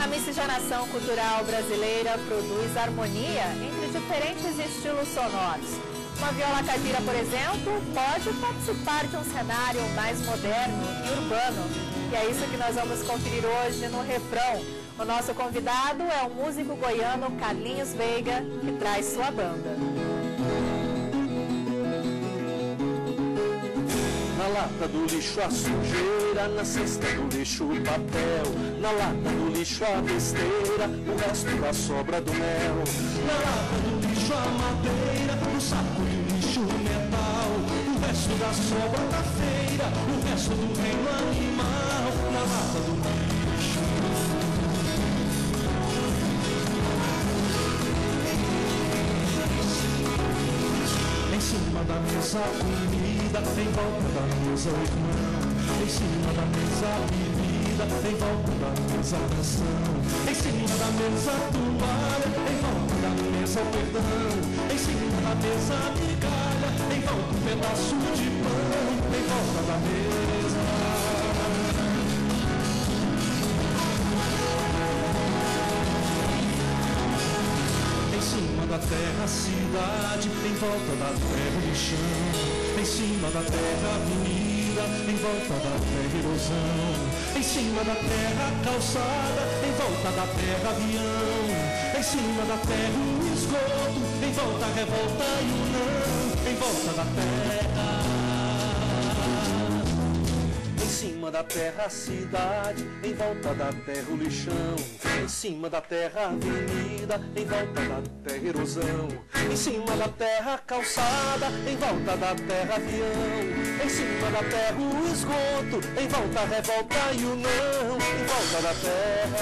A miscigenação cultural brasileira produz harmonia entre diferentes estilos sonoros. Uma viola caipira, por exemplo, pode participar de um cenário mais moderno e urbano. E é isso que nós vamos conferir hoje no Refrão. O nosso convidado é o músico goiano Carlinhos Veiga, que traz sua banda. Na lata do lixo a sujeira, na cesta do lixo o papel, na lata do lixo a besteira, o resto da sobra do mel. Na lata do lixo a madeira, no saco do lixo o metal, o resto da sobra da feira, o resto do reino animal. Na lata do lixo. Em cima da mesa comida, em volta da mesa o irmão. Em cima da mesa bebida, em volta da mesa canção. Em cima da mesa toalha, em volta da mesa o perdão. Em cima da mesa migalha, em volta um pedaço de pão. Em volta da mesa. Em cima da terra a cidade, em volta da terra o chão. Em cima da terra a avenida, em volta da terra erosão. Em cima da terra a calçada, em volta da terra avião. Em cima da terra o esgoto, em volta a revolta e o não. Em volta da terra. Em cima da terra a cidade, em volta da terra o lixão. Em cima da terra a avenida, em volta da terra erosão. Em cima da terra a calçada, em volta da terra avião. Em cima da terra o esgoto, em volta a revolta e o não. Em volta da terra.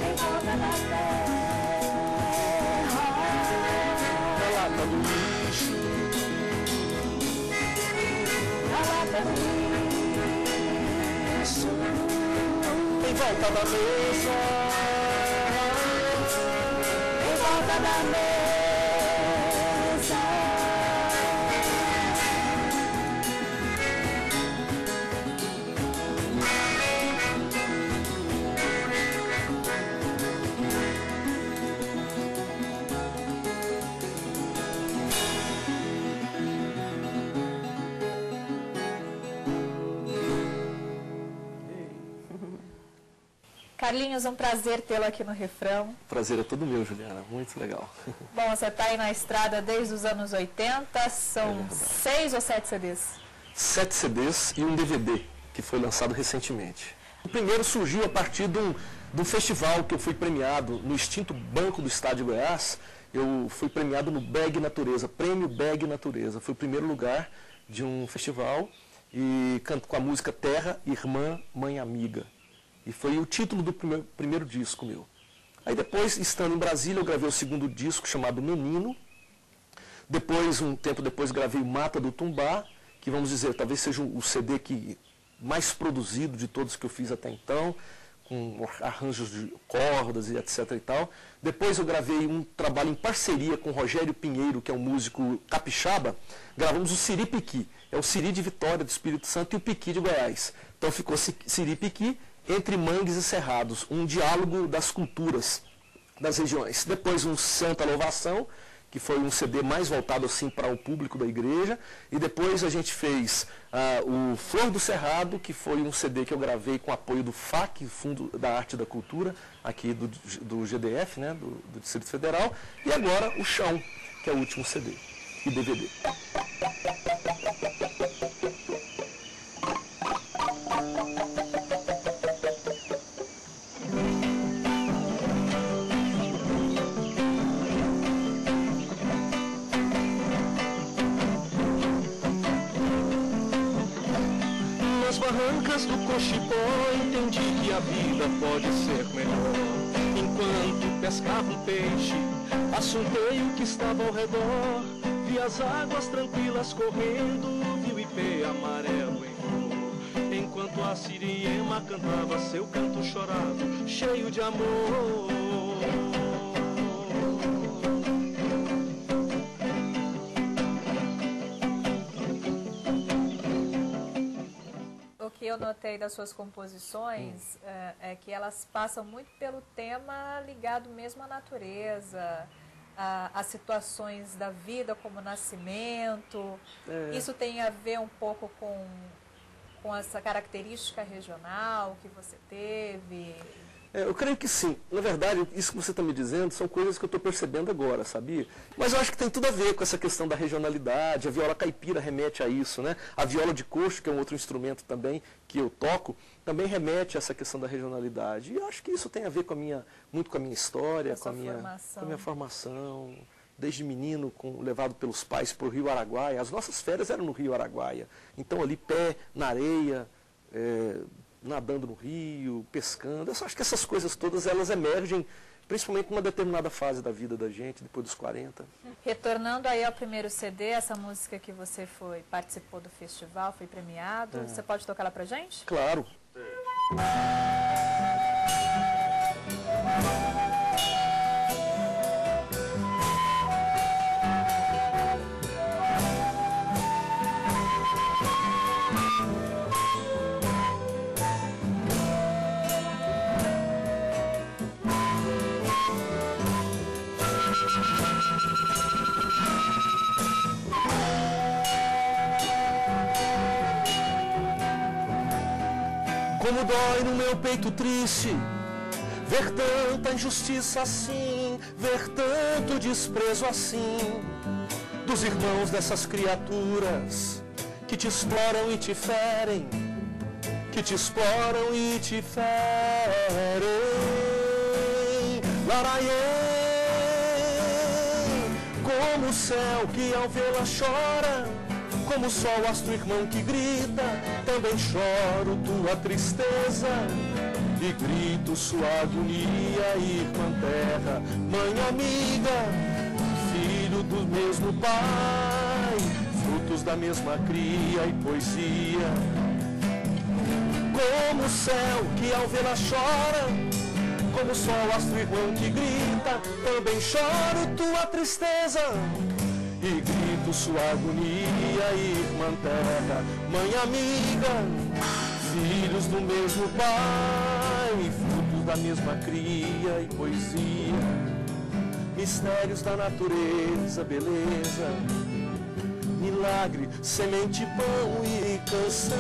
Em volta da terra. Na lata do lixo. Isso. Em volta da mesa, em volta da mesa. Carlinhos, um prazer tê-lo aqui no Refrão. O prazer é todo meu, Juliana. Muito legal. Bom, você está aí na estrada desde os anos 80, são 6 ou 7 CDs? 7 CDs e um DVD, que foi lançado recentemente. O primeiro surgiu a partir de um festival que eu fui premiado no extinto Banco do Estado de Goiás. Eu fui premiado no BEG Natureza, Prêmio BEG Natureza. Foi o primeiro lugar de um festival e canto com a música Terra, Irmã, Mãe, Amiga. E foi o título do primeiro disco meu. Aí depois, estando em Brasília, eu gravei o segundo disco, chamado Menino. Depois, um tempo depois, gravei Mata do Tumbá, que vamos dizer, talvez seja o CD mais produzido de todos que eu fiz até então, com arranjos de cordas e etc. e tal. Depois eu gravei um trabalho em parceria com Rogério Pinheiro, que é um músico capixaba. Gravamos o Siripiqui. É o Siri de Vitória, do Espírito Santo, e o Piqui de Goiás. Então ficou Siripiqui, Entre Mangues e Cerrados, um diálogo das culturas das regiões. Depois um Santa Louvação, que foi um CD mais voltado assim para o público da igreja. E depois a gente fez o Flor do Cerrado, que foi um CD que eu gravei com apoio do FAC, Fundo da Arte e da Cultura, aqui do GDF, né, do Distrito Federal. E agora o Chão, que é o último CD e DVD. Nas barrancas do Cochipó entendi que a vida pode ser melhor. Enquanto pescava um peixe, assuntei o que estava ao redor. Vi as águas tranquilas correndo, vi o ipê amarelo em flor. Enquanto a siriema cantava seu canto chorado, cheio de amor. que eu notei das suas composições é que elas passam muito pelo tema ligado mesmo à natureza, as situações da vida como nascimento. Isso tem a ver um pouco com essa característica regional que você teve? Eu creio que sim. Na verdade, isso que você está me dizendo são coisas que eu estou percebendo agora, sabia? Mas eu acho que tem tudo a ver com essa questão da regionalidade. A viola caipira remete a isso, né? A viola de coxo, que é um outro instrumento também que eu toco, também remete a essa questão da regionalidade. E eu acho que isso tem a ver muito com a minha história, com a minha formação. Desde menino, levado pelos pais para o Rio Araguaia. As nossas férias eram no Rio Araguaia. Então ali, pé na areia, nadando no rio, pescando. Eu acho que essas coisas todas, elas emergem, principalmente numa determinada fase da vida da gente, depois dos 40. Retornando aí ao primeiro CD, essa música que você participou do festival, foi premiado, você pode tocar ela pra gente? Claro. Como dói no meu peito triste ver tanta injustiça assim, ver tanto desprezo assim dos irmãos dessas criaturas que te exploram e te ferem, que te exploram e te ferem. Laraiê, como o céu que ao vê-la chora, como o sol, astro irmão que grita, também choro tua tristeza e grito sua agonia, irmã terra, mãe amiga, filho do mesmo pai, frutos da mesma cria e poesia. Como o céu que ao vê-la chora, como o sol, astro irmão que grita, também choro tua tristeza e grito sua agonia, irmã terra, mãe amiga, filhos do mesmo pai, frutos da mesma cria e poesia, mistérios da natureza, beleza, milagre, semente, pão e canção.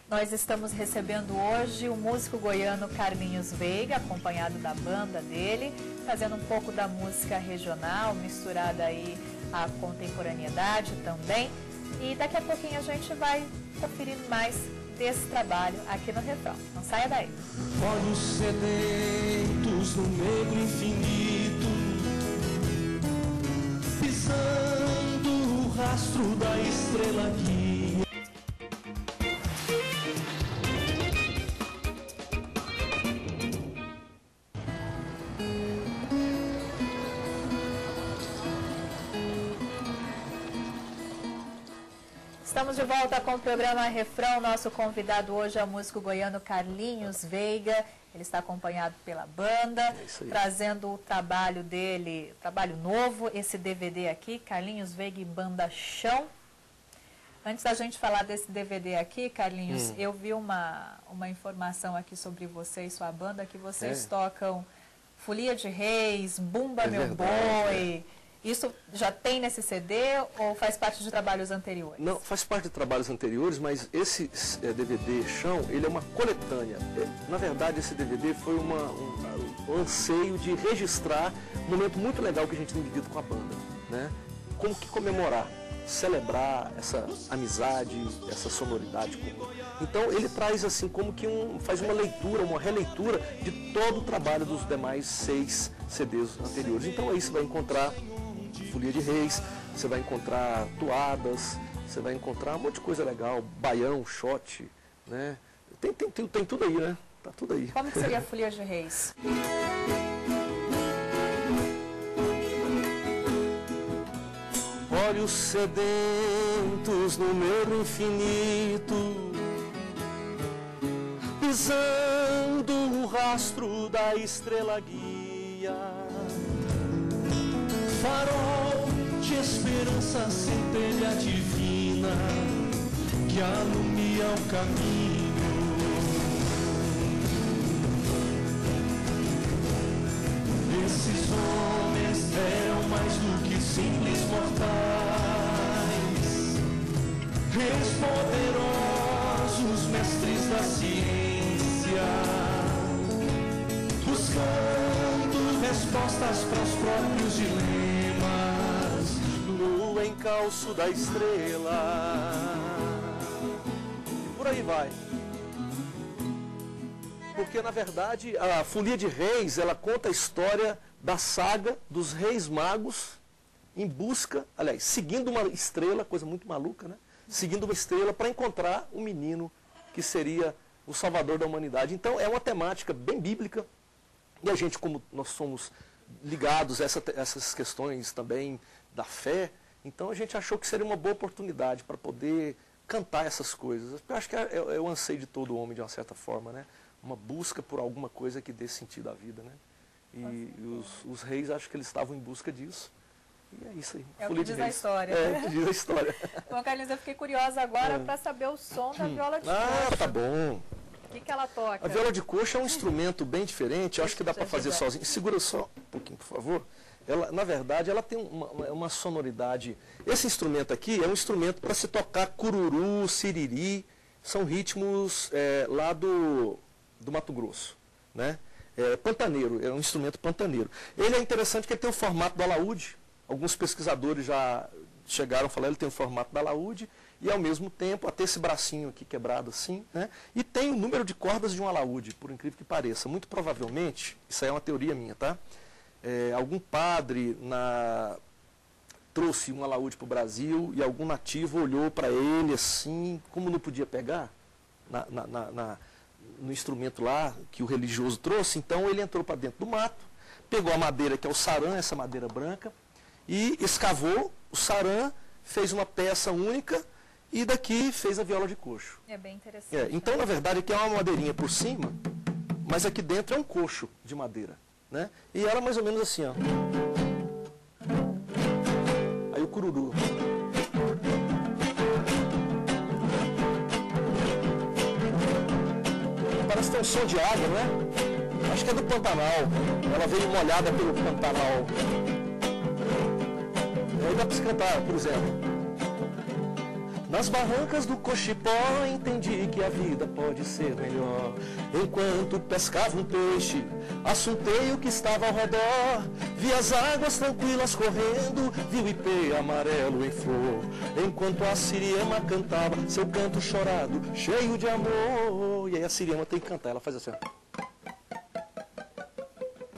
Nós estamos recebendo hoje o músico goiano Carlinhos Veiga, acompanhado da banda dele, fazendo um pouco da música regional, misturada aí à contemporaneidade também. E daqui a pouquinho a gente vai conferir mais desse trabalho aqui no Refrão. Não saia daí. Olhos sedentos no negro infinito, pisando o rastro da estrela guia. Estamos de volta com o programa Refrão. Nosso convidado hoje é o músico goiano Carlinhos Veiga. Ele está acompanhado pela banda, trazendo o trabalho dele, trabalho novo, esse DVD aqui, Carlinhos Veiga e Banda Chão. Antes da gente falar desse DVD aqui, Carlinhos, eu vi uma informação aqui sobre você e sua banda, que vocês tocam Folia de Reis, Bumba Meu Boi. Isso já tem nesse CD ou faz parte de trabalhos anteriores? Não, faz parte de trabalhos anteriores, mas esse DVD Chão, ele é uma coletânea. Na verdade, esse DVD foi um anseio de registrar um momento muito legal que a gente tem vivido com a banda, né? Como que comemorar, celebrar essa amizade, essa sonoridade comum. Então ele traz assim como que faz uma leitura, uma releitura de todo o trabalho dos demais 6 CDs anteriores. Então aí você vai encontrar Folia de Reis, você vai encontrar toadas, você vai encontrar um monte de coisa legal, baião, shot, né? Tem tudo aí, né? Tá tudo aí. Como que seria a Folia de Reis? Olhos sedentos no meu infinito, Deslizando o rastro da estrela guia, farol de esperança, centelha divina que alumia o caminho. Esses homens eram mais do que simples mortais, reis poderosos, mestres da ciência, buscando respostas para os próprios dilemas no encalço da estrela. E por aí vai. Porque, na verdade, a Folia de Reis, ela conta a história da saga dos reis magos em busca, aliás, seguindo uma estrela, coisa muito maluca, né? Seguindo uma estrela para encontrar o menino que seria o salvador da humanidade. Então, é uma temática bem bíblica. E a gente, como nós somos ligados a essas questões também da fé, então a gente achou que seria uma boa oportunidade para poder cantar essas coisas. Eu acho que é o anseio de todo homem, de uma certa forma, né? Uma busca por alguma coisa que dê sentido à vida, né? E os reis, acho que eles estavam em busca disso. E é isso aí. É o que diz a história. É o que diz a história. Bom, Carlinhos, eu fiquei curiosa agora para saber o som da viola de coxo. Ah, tá bom. O que ela toca? A viola de coxo é um instrumento bem diferente, eu acho que dá para fazer sozinho. Segura só um pouquinho, por favor. Ela, na verdade, ela tem uma sonoridade. Esse instrumento aqui é um instrumento para se tocar cururu, siriri, são ritmos lá do Mato Grosso, né? Pantaneiro, é um instrumento pantaneiro. Ele é interessante porque ele tem o formato do alaúde. Alguns pesquisadores já chegaram a falar, ele tem o formato do alaúde e, ao mesmo tempo, até esse bracinho aqui quebrado assim, né? E tem o número de cordas de um alaúde, por incrível que pareça. Muito provavelmente, isso aí é uma teoria minha, tá? Algum padre trouxe um alaúde para o Brasil e algum nativo olhou para ele assim, como não podia pegar no instrumento lá que o religioso trouxe, então ele entrou para dentro do mato, pegou a madeira que é o sarã, essa madeira branca, e escavou o sarã, fez uma peça única e daqui fez a viola de coxo. É bem interessante. Então, na verdade, aqui é uma madeirinha por cima, mas aqui dentro é um coxo de madeira, né? E ela mais ou menos assim, ó. Aí o cururu. Parece que tem um som de água, não é? Acho que é do Pantanal. Ela veio molhada pelo Pantanal. E aí dá para se cantar, por exemplo. Nas barrancas do Cochipó entendi que a vida pode ser melhor. Enquanto pescava um peixe, assuntei o que estava ao redor. Vi as águas tranquilas correndo, vi o ipê amarelo em flor. Enquanto a siriema cantava seu canto chorado, cheio de amor. E aí a siriema tem que cantar, ela faz assim, ó.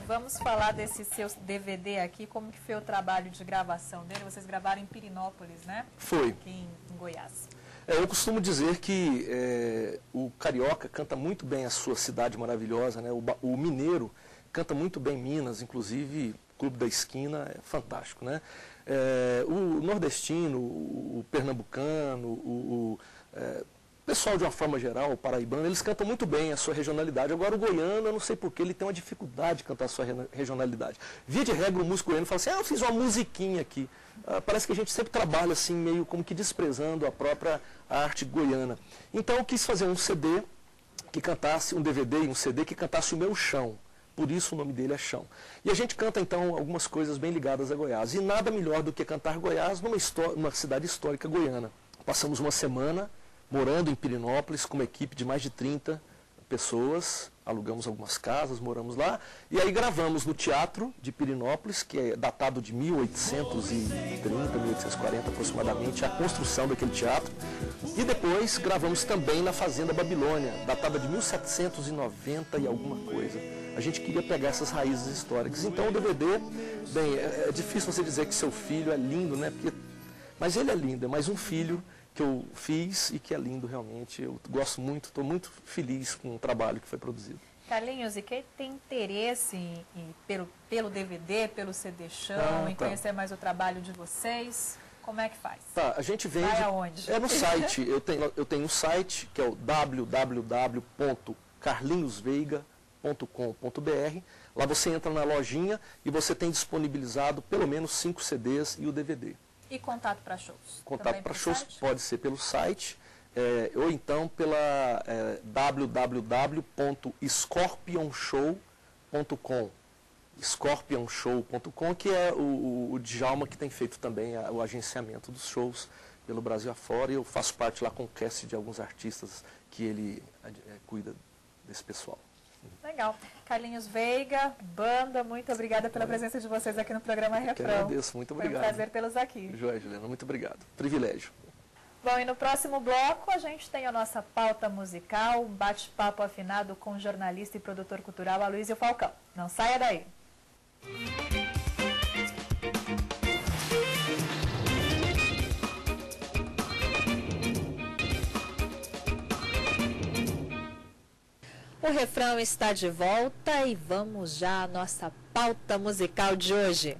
Vamos falar desse seu DVD aqui, como que foi o trabalho de gravação dele? Vocês gravaram em Pirinópolis, né? Foi. Aqui em Goiás. Eu costumo dizer que o carioca canta muito bem a sua cidade maravilhosa, né? O mineiro canta muito bem Minas, inclusive o Clube da Esquina é fantástico, né? O nordestino, o pernambucano, o pessoal de uma forma geral, o paraibano, eles cantam muito bem a sua regionalidade. Agora o goiano, eu não sei porquê, ele tem uma dificuldade de cantar a sua regionalidade. Via de regra, o músico goiano fala assim, eu fiz uma musiquinha aqui. Parece que a gente sempre trabalha assim, meio como que desprezando a própria arte goiana. Então eu quis fazer um CD que cantasse, um DVD e um CD que cantasse o meu chão. Por isso o nome dele é Chão. E a gente canta então algumas coisas bem ligadas a Goiás. E nada melhor do que cantar Goiás numa cidade histórica goiana. Passamos uma semana morando em Pirinópolis com uma equipe de mais de 30 pessoas, alugamos algumas casas, moramos lá, e aí gravamos no Teatro de Pirinópolis, que é datado de 1830, 1840 aproximadamente, a construção daquele teatro, e depois gravamos também na Fazenda Babilônia, datada de 1790 e alguma coisa. A gente queria pegar essas raízes históricas. Então o DVD, bem, é difícil você dizer que seu filho é lindo, né? Mas ele é lindo, é mais um filho que eu fiz e que é lindo realmente. Eu gosto muito, estou muito feliz com o trabalho que foi produzido. Carlinhos, e quem tem interesse pelo DVD, pelo CD Chão, em conhecer mais o trabalho de vocês, como é que faz? Tá, a gente vende... Vai aonde? No site. Eu tenho um site que é o www.carlinhosdj.com.br. carlinhosveiga.com.br. Lá você entra na lojinha e você tem disponibilizado pelo menos 5 CDs e o DVD. E contato para shows? Contato para shows pode ser pelo site, ou então pela www.scorpionshow.com. Scorpionshow.com, que é o Djalma que tem feito também o agenciamento dos shows pelo Brasil afora, e eu faço parte lá com o cast de alguns artistas que ele cuida desse pessoal. Legal. Carlinhos Veiga, banda, muito obrigada pela presença de vocês aqui no programa Refrão. Eu agradeço, muito obrigado. Foi um prazer tê-los aqui. Joia, Juliana, muito obrigado. Privilégio. Bom, e no próximo bloco a gente tem a nossa pauta musical, um bate-papo afinado com o jornalista e produtor cultural Aloysio Falcão. Não saia daí. O Refrão está de volta e vamos já à nossa pauta musical de hoje.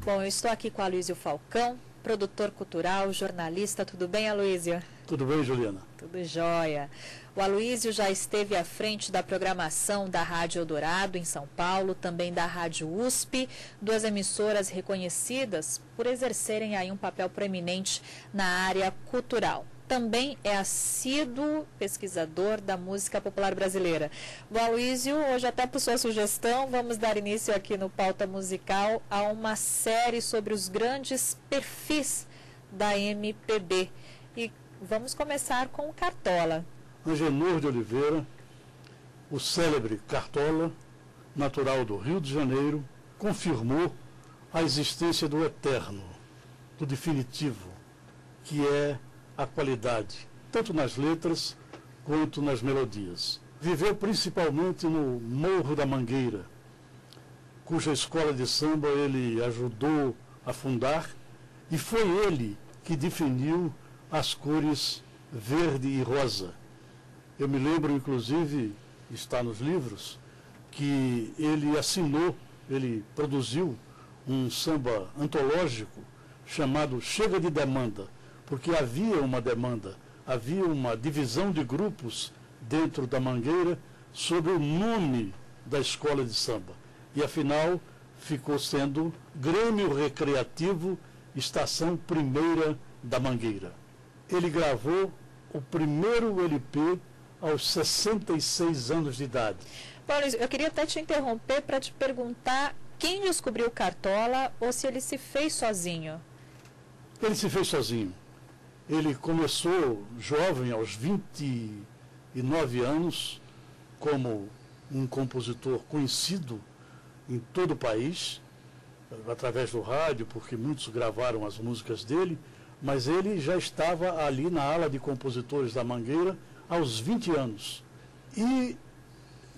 Bom, eu estou aqui com a Aloysio Falcão, produtor cultural, jornalista. Tudo bem, Aloysio? Tudo bem, Juliana? Tudo jóia. O Aloysio já esteve à frente da programação da Rádio Eldorado, em São Paulo, também da Rádio USP, 2 emissoras reconhecidas por exercerem aí um papel proeminente na área cultural. Também é assíduo pesquisador da música popular brasileira. Bom, Aloysio, hoje até por sua sugestão, vamos dar início aqui no Pauta Musical a uma série sobre os grandes perfis da MPB. E vamos começar com o Cartola. Angenor de Oliveira, o célebre Cartola, natural do Rio de Janeiro, confirmou a existência do eterno, do definitivo, que é a qualidade, tanto nas letras quanto nas melodias. Viveu principalmente no Morro da Mangueira, cuja escola de samba ele ajudou a fundar, e foi ele que definiu as cores verde e rosa. Eu me lembro, inclusive, está nos livros, que ele assinou, ele produziu um samba antológico chamado Chega de Demanda, porque havia uma demanda, havia uma divisão de grupos dentro da Mangueira sob o nome da escola de samba. E, afinal, ficou sendo Grêmio Recreativo Estação Primeira da Mangueira. Ele gravou o primeiro LP aos 66 anos de idade. Paulo, eu queria até te interromper para te perguntar quem descobriu o Cartola ou se ele se fez sozinho. Ele se fez sozinho. Ele começou jovem, aos 29 anos, como um compositor conhecido em todo o país, através do rádio, porque muitos gravaram as músicas dele, mas ele já estava ali na ala de compositores da Mangueira aos 20 anos. E,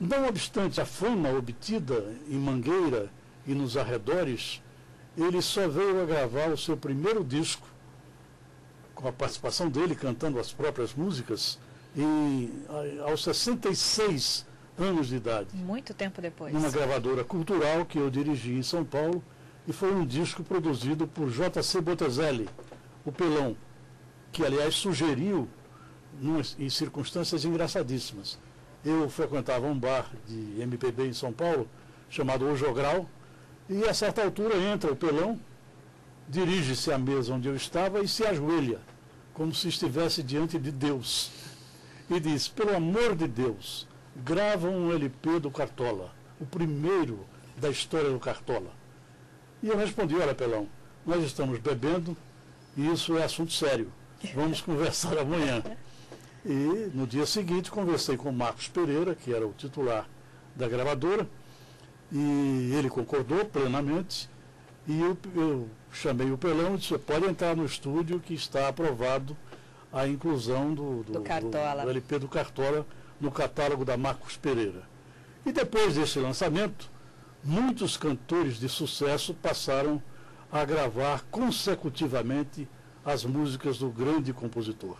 não obstante a fama obtida em Mangueira e nos arredores, ele só veio a gravar o seu primeiro disco, com a participação dele cantando as próprias músicas, aos 66 anos de idade. Muito tempo depois. Numa gravadora cultural que eu dirigi em São Paulo, e foi um disco produzido por J.C. Botezelli, o Pelão, que, aliás, sugeriu em circunstâncias engraçadíssimas. Eu frequentava um bar de MPB em São Paulo, chamado O Jogral, e a certa altura entra o Pelão, dirige-se à mesa onde eu estava e se ajoelha, como se estivesse diante de Deus. E diz: pelo amor de Deus, grava um LP do Cartola, o primeiro da história do Cartola. E eu respondi: olha, Pelão, nós estamos bebendo e isso é assunto sério. Vamos conversar amanhã. E no dia seguinte conversei com o Marcos Pereira, que era o titular da gravadora, e ele concordou plenamente. E eu chamei o Pelão e disse: pode entrar no estúdio que está aprovado a inclusão do LP do Cartola no catálogo da Marcos Pereira. E depois desse lançamento, muitos cantores de sucesso passaram a gravar consecutivamente as músicas do grande compositor.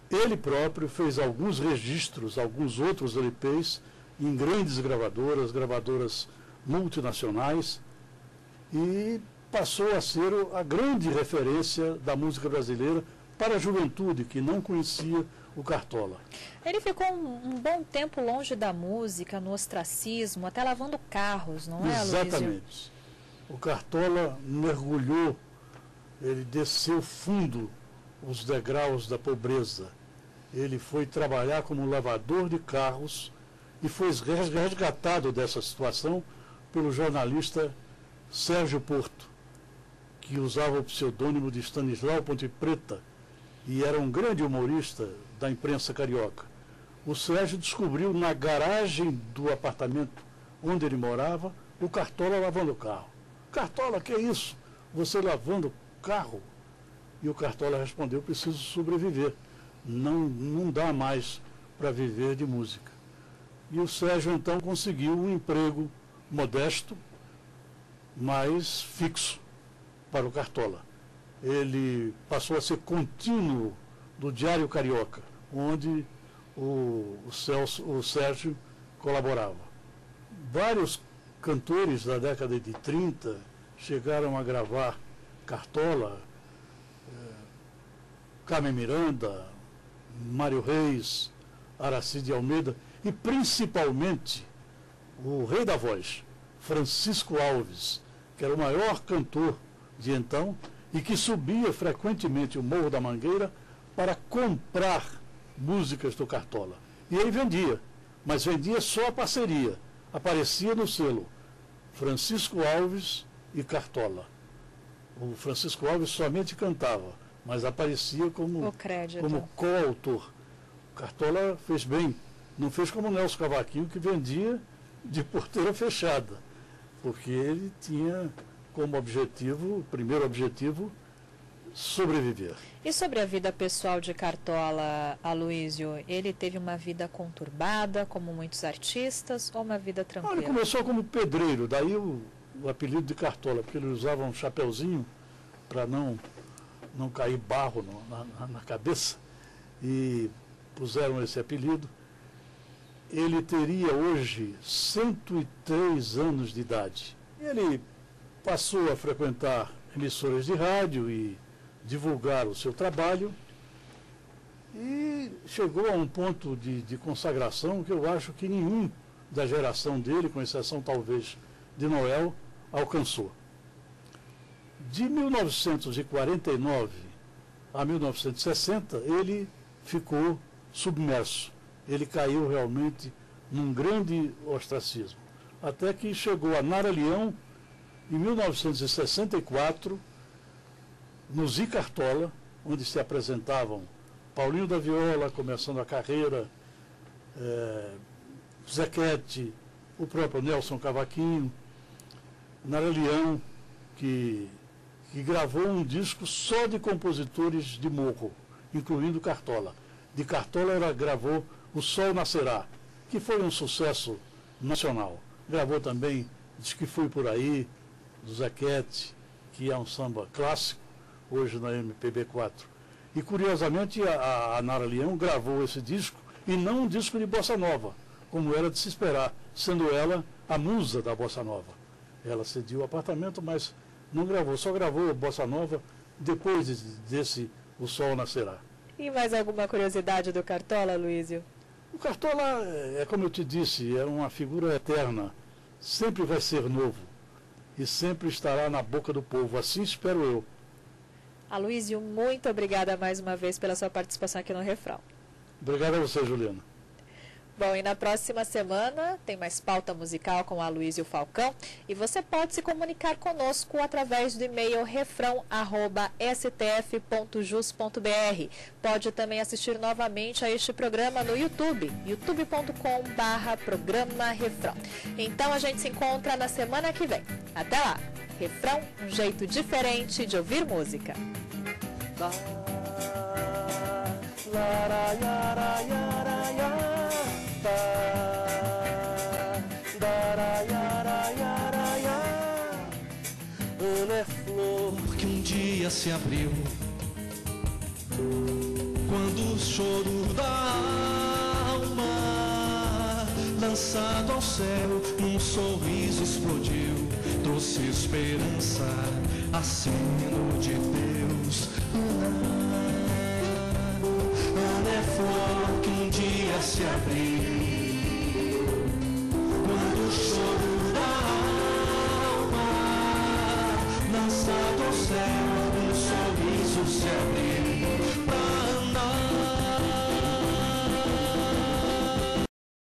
Ele próprio fez alguns registros, alguns outros LPs em grandes gravadoras multinacionais, e passou a ser a grande referência da música brasileira para a juventude que não conhecia o Cartola. Ele ficou um bom tempo longe da música, no ostracismo, até lavando carros, não é, Aloysio? Exatamente. O Cartola mergulhou, ele desceu fundo os degraus da pobreza. Ele foi trabalhar como lavador de carros e foi resgatado dessa situação pelo jornalista Sérgio Porto, que usava o pseudônimo de Stanislau Ponte Preta e era um grande humorista da imprensa carioca. O Sérgio descobriu na garagem do apartamento onde ele morava o Cartola lavando o carro. Cartola, que é isso? Você lavando carro? E o Cartola respondeu, preciso sobreviver. Não dá mais para viver de música. E o Sérgio então conseguiu um emprego modesto, mas fixo para o Cartola. Ele passou a ser contínuo do Diário Carioca, onde o Sérgio colaborava. Vários cantores da década de 30 chegaram a gravar Cartola, Carmen Miranda, Mário Reis, Aracide Almeida e principalmente o rei da voz, Francisco Alves, que era o maior cantor de então e que subia frequentemente o Morro da Mangueira para comprar músicas do Cartola. E ele vendia, mas vendia só a parceria. Aparecia no selo Francisco Alves e Cartola. O Francisco Alves somente cantava, mas aparecia como coautor. O Cartola fez bem, não fez como o Nelson Cavaquinho, que vendia de porteira fechada, porque ele tinha como objetivo, o primeiro objetivo, sobreviver. E sobre a vida pessoal de Cartola, Aloysio, ele teve uma vida conturbada, como muitos artistas, ou uma vida tranquila? Ele começou como pedreiro, daí o apelido de Cartola, porque ele usava um chapeuzinho para não cair barro na cabeça, e puseram esse apelido. Ele teria hoje 103 anos de idade. Ele passou a frequentar emissoras de rádio e divulgar o seu trabalho e chegou a um ponto de consagração que eu acho que nenhum da geração dele, com exceção talvez de Noel, alcançou. De 1949 a 1960, ele ficou submerso. Ele caiu realmente num grande ostracismo. Até que chegou a Nara Leão, em 1964, no Zi Cartola, onde se apresentavam Paulinho da Viola, começando a carreira, Zequete, o próprio Nelson Cavaquinho, Nara Leão, que gravou um disco só de compositores de morro, incluindo Cartola. De Cartola ela gravou O Sol Nascerá, que foi um sucesso nacional. Gravou também Diz que Fui Por Aí, do Zequete, que é um samba clássico, hoje na MPB4. E, curiosamente, a Nara Leão gravou esse disco, e não um disco de bossa nova, como era de se esperar, sendo ela a musa da bossa nova. Ela cediu o apartamento, mas não gravou, só gravou bossa nova depois desse O Sol Nascerá. E mais alguma curiosidade do Cartola, Aloysio? O Cartola, como eu te disse, é uma figura eterna, sempre vai ser novo e sempre estará na boca do povo, assim espero eu. Aloysio, muito obrigada mais uma vez pela sua participação aqui no Refrão. Obrigado a você, Juliana. Bom, e na próxima semana tem mais pauta musical com a Aloysio Falcão e você pode se comunicar conosco através do e-mail refrão@stf.jus.br. Pode também assistir novamente a este programa no YouTube, youtube.com/programa Refrão. Então a gente se encontra na semana que vem. Até lá! Refrão, um jeito diferente de ouvir música. Ana é flor que um dia se abriu quando o choro da alma lançado ao céu, um sorriso explodiu, trouxe esperança, aceno de Deus. É flor que um dia se abriu, quando o choro da alma, lançado ao céu, um sorriso se abriu.